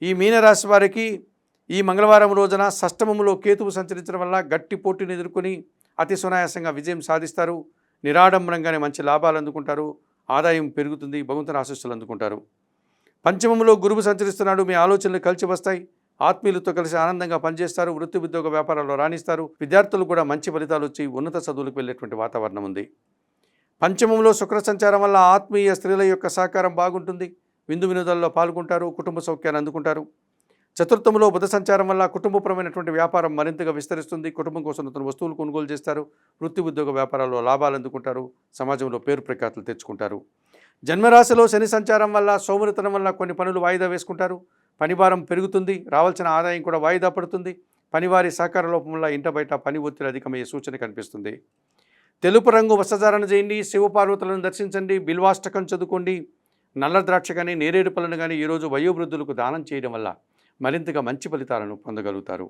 ఈ మీనరాశి వారికి ఈ మంగళవారం రోజున షష్టమములో కేతువు సంచరించడం వల్ల గట్టి పోటీని ఎదుర్కొని అతి సునాయాసంగా విజయం సాధిస్తారు. నిరాడంబరంగానే మంచి లాభాలు అందుకుంటారు. ఆదాయం పెరుగుతుంది. భగవంతుని ఆశీస్సులు అందుకుంటారు. పంచమములో గురువు సంచరిస్తున్నాడు. మీ ఆలోచనలు కలిసి వస్తాయి. ఆత్మీయులతో కలిసి ఆనందంగా పనిచేస్తారు. వృత్తి ఉద్యోగ వ్యాపారాల్లో రాణిస్తారు. విద్యార్థులు కూడా మంచి ఫలితాలు వచ్చి ఉన్నత చదువులకు వెళ్ళేటువంటి వాతావరణం ఉంది. పంచమంలో శుక్ర సంచారం వల్ల ఆత్మీయ స్త్రీల యొక్క సహకారం బాగుంటుంది. విందు వినోదాల్లో పాల్గొంటారు. కుటుంబ సౌఖ్యాన్ని అందుకుంటారు. చతుర్థంలో బుధ సంచారం వల్ల కుటుంబపరమైనటువంటి వ్యాపారం మరింతగా విస్తరిస్తుంది. కుటుంబం కోసం నూతన వస్తువులు కొనుగోలు చేస్తారు. వృత్తి ఉద్యోగ వ్యాపారాల్లో లాభాలు అందుకుంటారు. సమాజంలో పేరు ప్రఖ్యాతులు తెచ్చుకుంటారు. జన్మరాశిలో శని సంచారం వల్ల సోమరితనం వల్ల కొన్ని పనులు వాయిదా వేసుకుంటారు. పనిభారం పెరుగుతుంది. రావాల్సిన ఆదాయం కూడా వాయిదా పడుతుంది. పనివారి సహకార లోపం వల్ల ఇంట బయట పని ఒత్తిడి అధికమయ్యే సూచన కనిపిస్తుంది. తెలుపు రంగు వస్త్రధారణ చేయండి. శివపార్వతులను దర్శించండి. బిల్వాష్టకం చదువుకోండి. నల్ల ద్రాక్ష కానీ నేరేడు పళ్ళను కానీ ఈరోజు వయోవృద్ధులకు దానం చేయడం వల్ల మరింతగా మంచి ఫలితాలను పొందగలుగుతారు.